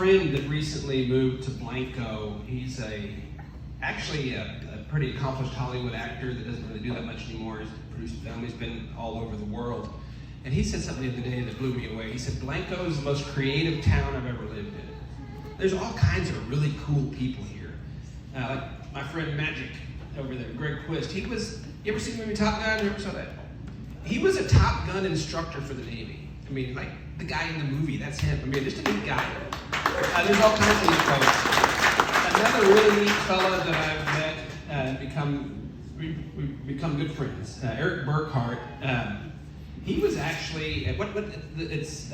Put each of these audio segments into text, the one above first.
friend that recently moved to Blanco. He's actually a pretty accomplished Hollywood actor that doesn't really do that much anymore. He's produced film. He's been all over the world. And he said something the other day that blew me away. He said, Blanco is the most creative town I've ever lived in. There's all kinds of really cool people here. Like my friend Magic over there, Greg Quist. You ever seen the movie Top Gun? You ever saw that? He was a Top Gun instructor for the Navy. I mean, like the guy in the movie, that's him. I mean, just a neat guy. There's all kinds of neat folks. Another really neat fella that I've met, we've become good friends. Eric Burkhart. He was actually it's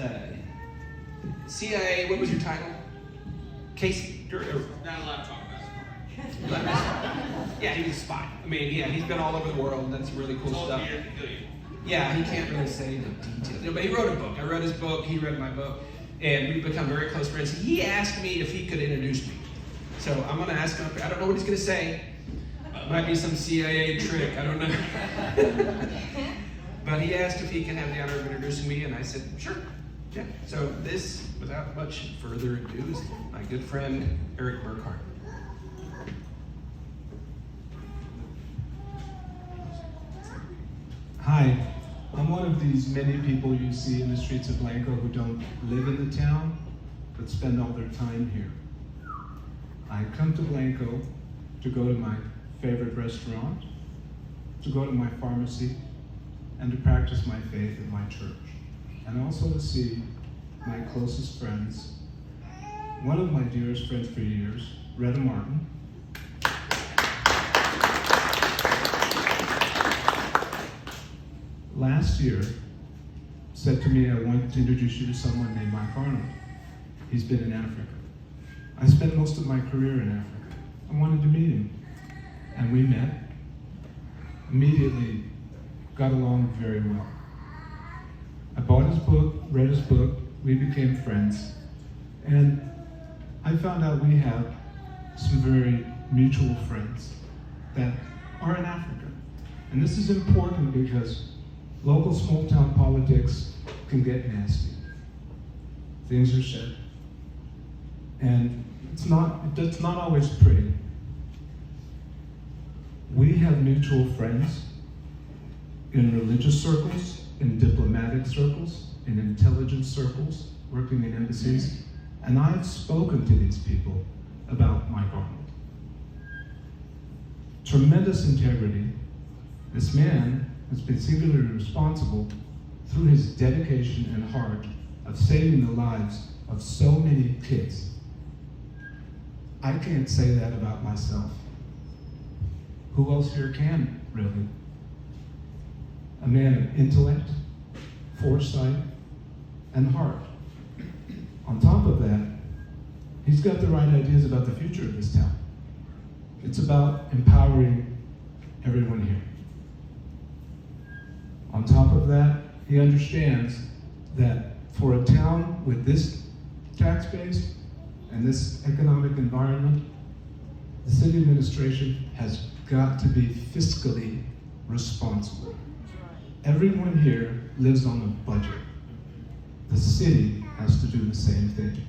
CIA. What was your title? Casey. Not allowed to talk about it. Yeah, he was a spy. I mean, yeah, he's been all over the world. That's really cool stuff. Yeah, he can't really say the details. But he wrote a book. I read his book. He read my book, and we've become very close friends. He asked me if he could introduce me. So I'm going to ask him. I don't know what he's going to say. It might be some CIA trick. I don't know. But he asked if he can have the honor of introducing me, and I said, sure. Yeah. So this, without much further ado, is my good friend, Eric Burkhart. Hi, I'm one of these many people you see in the streets of Blanco who don't live in the town, but spend all their time here. I come to Blanco to go to my favorite restaurant, to go to my pharmacy, and to practice my faith at my church, and also to see my closest friends. One of my dearest friends for years, Retta Martin. Last year, said to me, I want to introduce you to someone named Mike Arnold. He's been in Africa. I spent most of my career in Africa. I wanted to meet him. And we met. Immediately got along very well. I bought his book, read his book, we became friends. And I found out we have some very mutual friends that are in Africa. And this is important because local small-town politics can get nasty. Things are said. And it's not always pretty. We have mutual friends in religious circles, in diplomatic circles, in intelligence circles, working in embassies. And I've spoken to these people about Mike Arnold. Tremendous integrity. This man has been singularly responsible through his dedication and heart of saving the lives of so many kids. I can't say that about myself. Who else here can, really? A man of intellect, foresight, and heart. On top of that, he's got the right ideas about the future of this town. It's about empowering everyone here. On top of that, he understands that for a town with this tax base and this economic environment, the city administration has got to be fiscally responsible. Everyone here lives on a budget. The city has to do the same thing.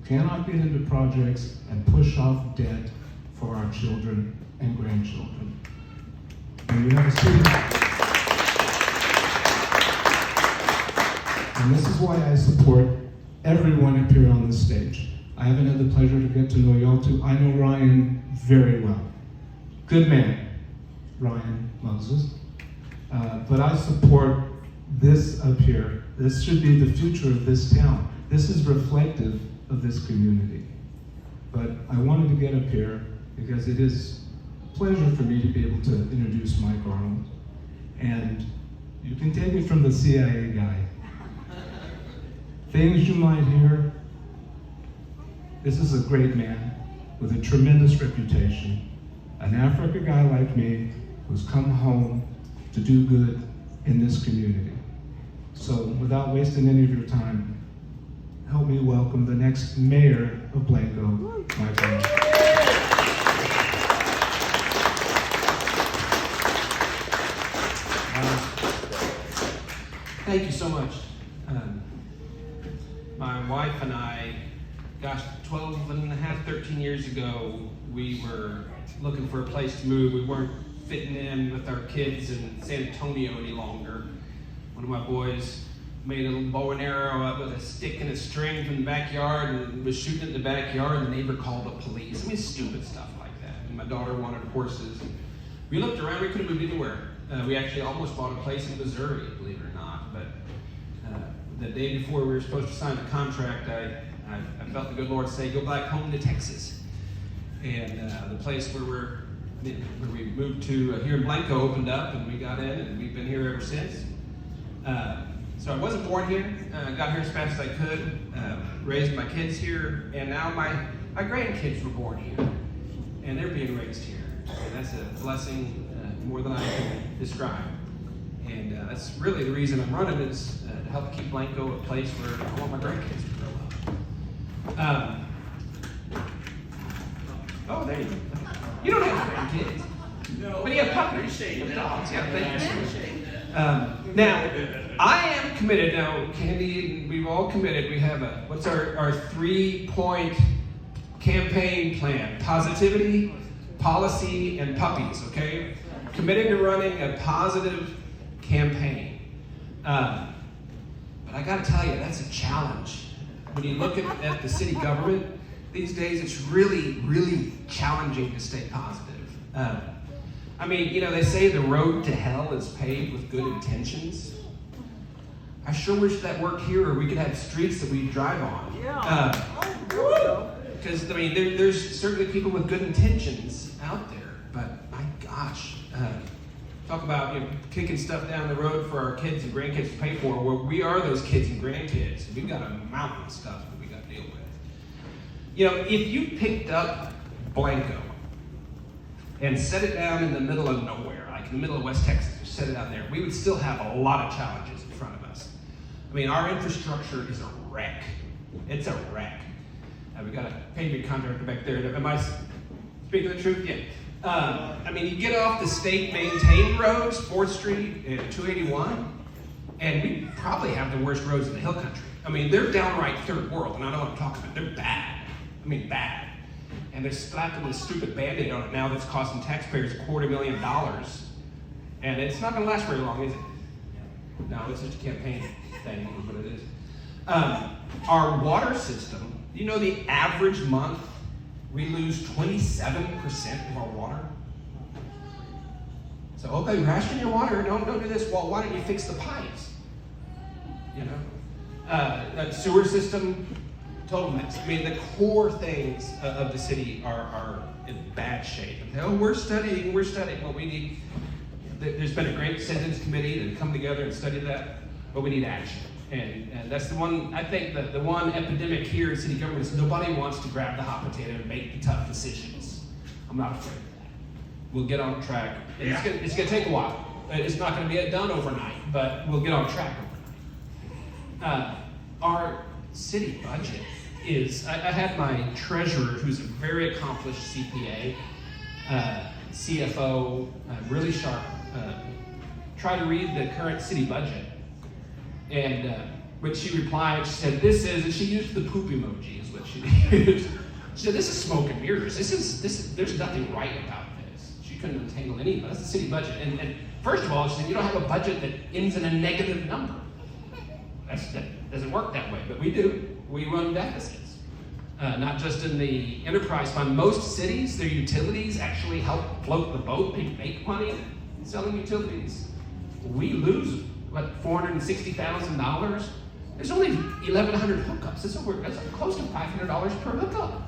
Cannot get into projects and push off debt for our children and grandchildren. And we have a city. And this is why I support everyone up here on this stage. I haven't had the pleasure to get to know y'all too. I know Ryan very well. Good man, Ryan Moses. But I support this up here. This should be the future of this town. This is reflective of this community. But I wanted to get up here because it is a pleasure for me to be able to introduce Mike Arnold. And you can take it from the CIA guy. Things you might hear, this is a great man with a tremendous reputation, an Africa guy like me who's come home to do good in this community. So without wasting any of your time, help me welcome the next mayor of Blanco, Mike Arnold. Thank you so much. My wife and I gosh, 12 and a half, 13 years ago, we were looking for a place to move. We weren't fitting in with our kids in San Antonio any longer. One of my boys made a little bow and arrow up with a stick and a string from the backyard and was shooting in the backyard, and the neighbor called the police. I mean, stupid stuff like that. And my daughter wanted horses. And we looked around, we could have moved anywhere. We actually almost bought a place in Missouri, believe it or not. But the day before we were supposed to sign the contract, I felt the good Lord say, go back home to Texas. And the place where we moved to here in Blanco opened up, and we got in, and we've been here ever since. So I wasn't born here. Got here as fast as I could, raised my kids here, and now my grandkids were born here, and they're being raised here. And that's a blessing more than I can describe. And that's really the reason I'm running, is to help keep Blanco a place where I want my grandkids to grow up. Oh, there you go. You don't have grandkids. No, but you have puppies. you have dogs. Yeah, thank you. that. Now, I am committed. Now, Candy, we've all committed. We have what's our 3-point campaign plan? Positivity, policy, and puppies, okay? Committed to running a positive campaign. But I gotta tell you, that's a challenge. When you look at the city government these days, it's really, really challenging to stay positive. I mean, they say the road to hell is paved with good intentions. I sure wish that worked here, or we could have streets that we drive on. Because, there's certainly people with good intentions out there, but my gosh, talk about kicking stuff down the road for our kids and grandkids to pay for. Well, we are those kids and grandkids. We've got a mountain of stuff that we got to deal with. If you picked up Blanco and set it down in the middle of nowhere, like in the middle of West Texas, or set it out there, we would still have a lot of challenges in front of us. Our infrastructure is a wreck. It's a wreck. We got a paving contractor back there. Am I speaking the truth? Yeah. You get off the state-maintained roads, 4th Street and 281, and we probably have the worst roads in the hill country. They're downright third world, and I know what I'm talking about. They're bad. Bad. And they're slapping this stupid Band-Aid on it now that's costing taxpayers $250,000. And it's not going to last very long, is it? No, it's just a campaign thing, is what it is. Our water system, the average month we lose 27% of our water? So, okay, ration your water, don't do this. Well, why don't you fix the pipes? That sewer system, total mess. The core things of the city are in bad shape. We're studying. Well, we need, there's been a great citizens committee to come together and study that, but we need action. And that's the one, I think that the one epidemic here in city government is nobody wants to grab the hot potato and make the tough decisions. I'm not afraid of that. We'll get on track. It's gonna take a while. It's not gonna be done overnight, but we'll get on track overnight. Our city budget is, I had my treasurer, who's a very accomplished CPA, CFO, really sharp, try to read the current city budget. And when she replied, she said, and she used the poop emoji is what she used. She said, this is smoke and mirrors. There's nothing right about this. She couldn't untangle any of it. That's the city budget. And first of all, she said, you don't have a budget that ends in a negative number. That doesn't work that way, but we do. We run deficits. Not just in the enterprise fund. Most cities, their utilities actually help float the boat. They make money selling utilities. We lose, $460,000? There's only 1,100 hookups. That's close to $500 per hookup.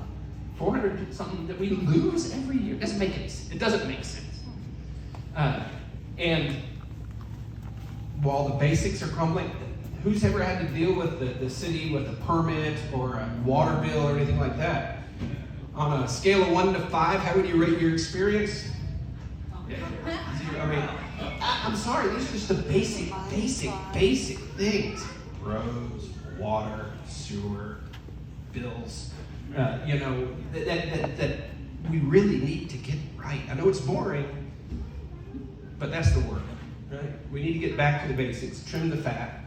400 something that we lose every year. It doesn't make sense. And while the basics are crumbling, who's ever had to deal with the city with a permit or a water bill or anything like that? On a scale of 1 to 5, how would you rate your experience? Yeah. I'm sorry, these are just the basic things. Roads, water, sewer, bills, that we really need to get right. I know it's boring, but that's the work, right? We need to get back to the basics, trim the fat,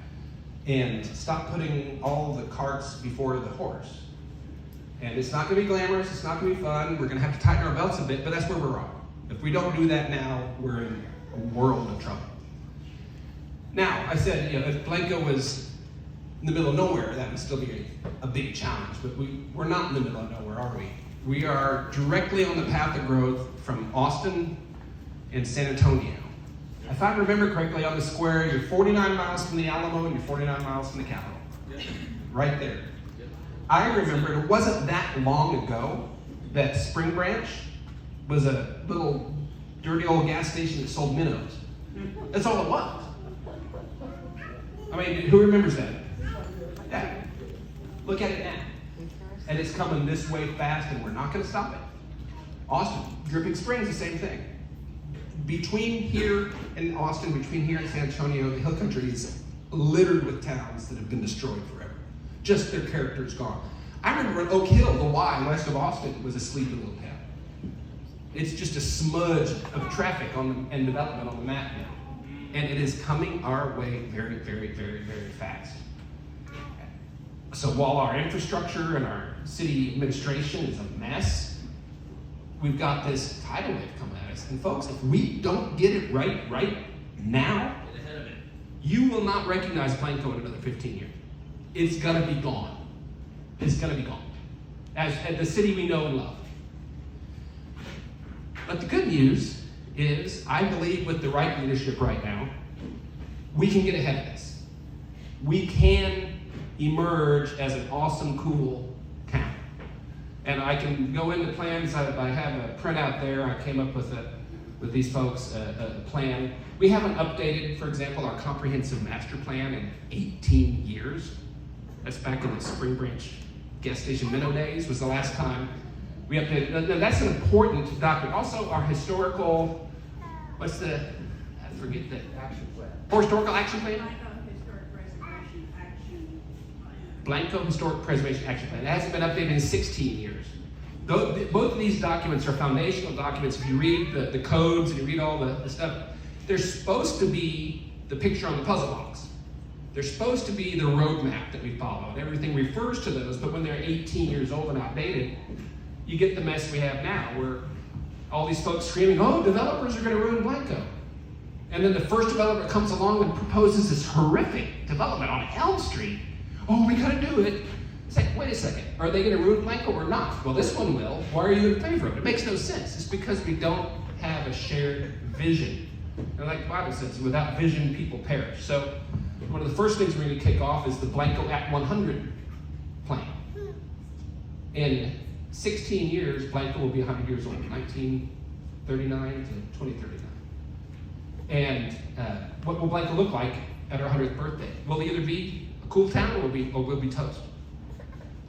and stop putting all the carts before the horse. And it's not going to be glamorous, it's not going to be fun, we're going to have to tighten our belts a bit, but that's where we're wrong. If we don't do that now, we're in a world of trouble. Now, I said, if Blanco was in the middle of nowhere, that would still be a big challenge, but we're not in the middle of nowhere, are we? We are directly on the path of growth from Austin and San Antonio. If I remember correctly, on the square, you're 49 miles from the Alamo and you're 49 miles from the Capitol. Right there. I remember it wasn't that long ago that Spring Branch was a little dirty old gas station that sold minnows. That's all it was. I mean, who remembers that? Yeah. Look at it now. And it's coming this way fast, and we're not going to stop it. Austin, Dripping Springs, the same thing. Between here and Austin, between here and San Antonio, the hill country is littered with towns that have been destroyed forever. Just their character is gone. I remember when Oak Hill, the Y, west of Austin, was a sleepy little town. It's just a smudge of traffic and development on the map now. And it is coming our way very, very, very, very fast. So while our infrastructure and our city administration is a mess, we've got this tidal wave coming at us. And folks, if we don't get it right now, you will not recognize Blanco in another 15 years. It's gonna be gone. It's gonna be gone. As the city we know and love. But the good news is, I believe with the right leadership right now, we can get ahead of this. We can emerge as an awesome, cool town. And I can go into plans. I have a printout there. I came up with these folks a plan. We haven't updated, for example, our comprehensive master plan in 18 years. That's back in the Spring Branch gas station minnow days was the last time we updated. Now, that's an important document. Also, our historical, I forget the action plan. Historical action plan? Blanco Historic Preservation Action Plan. It hasn't been updated in 16 years. Both of these documents are foundational documents. If you read the codes and you read all the stuff, they're supposed to be the picture on the puzzle box. They're supposed to be the roadmap that we follow, and everything refers to those, but when they're 18 years old and outdated, you get the mess we have now, where all these folks screaming, oh, developers are going to ruin Blanco. And then the first developer comes along and proposes this horrific development on Elm Street. Oh, we gotta do it. It's like, wait a second, are they gonna ruin Blanco or not? Well, this one will. Why are you in favor of it? It makes no sense. It's because we don't have a shared vision. And like the Bible says, without vision, people perish. So one of the first things we're gonna kick off is the Blanco Act 100 plan. In 16 years, Blanco will be 100 years old, 1939 to 2039. And what will Blanco look like at our 100th birthday? Will it either be a cool town or we'll be toast?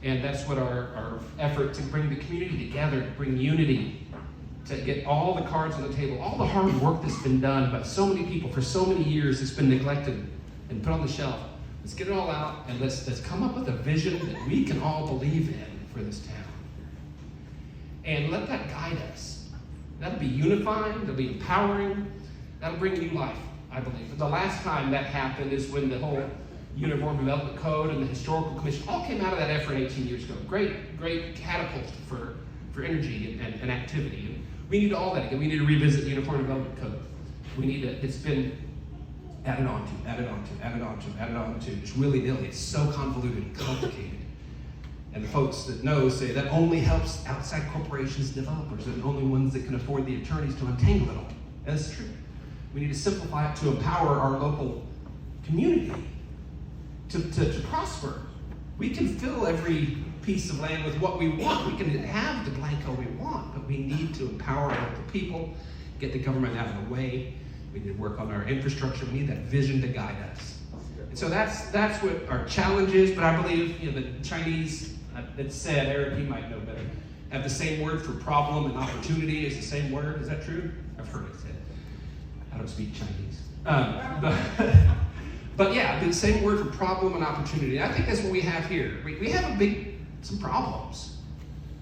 And that's what our effort to bring the community together, to bring unity, to get all the cards on the table, all the hard work that's been done by so many people for so many years that's been neglected and put on the shelf. Let's get it all out and let's come up with a vision that we can all believe in for this town. And let that guide us. That'll be unifying, that'll be empowering, that'll bring new life, I believe. But the last time that happened is when the whole Uniform Development Code and the Historical Commission all came out of that effort 18 years ago. Great catapult for energy and activity. And we need all that again. We need to revisit the Uniform Development Code. It's been added on to, just willy-nilly. It's so convoluted and complicated. And the folks that know say that only helps outside corporations and developers. They're the only ones that can afford the attorneys to untangle it all. And that's true. We need to simplify it to empower our local community to prosper. We can fill every piece of land with what we want. We can have the Blanco we want, but we need to empower local people, get the government out of the way. We need to work on our infrastructure. We need that vision to guide us. And so that's what our challenge is, but I believe the Chinese, that said, Eric, you might know better, have the same word for problem and opportunity as the same word. Is that true? I've heard it said. I don't speak Chinese. But yeah, the same word for problem and opportunity. I think that's what we have here. We have some problems,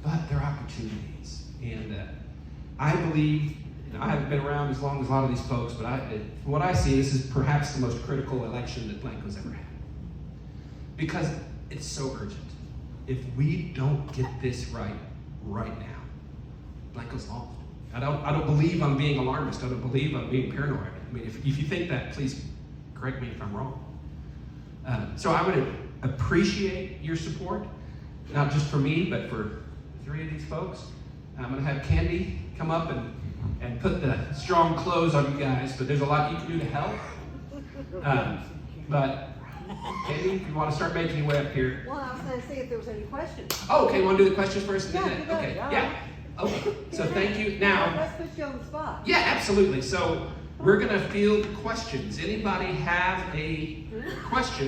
but they're opportunities. And I believe, I haven't been around as long as a lot of these folks, but from what I see, this is perhaps the most critical election that Blanco's ever had. Because it's so urgent. if we don't get this right now, Blanco's lost. I don't believe I'm being alarmist. I don't believe I'm being paranoid. I mean, if you think that, please correct me if I'm wrong. So I would appreciate your support, not just for me, but for 3 of these folks. I'm going to have Candy come up and put the strong clothes on you guys, but there's a lot you can do to help. But Candy, if you want to start making your way up here. Well, I was going to see if there was any questions. Oh, okay. Want to do the questions first? Yeah, Then? you got Okay. it. All Yeah. right. Okay. So thank you. Now. Let's put you on the spot. Yeah, absolutely. So we're going to field questions. Anybody have a question?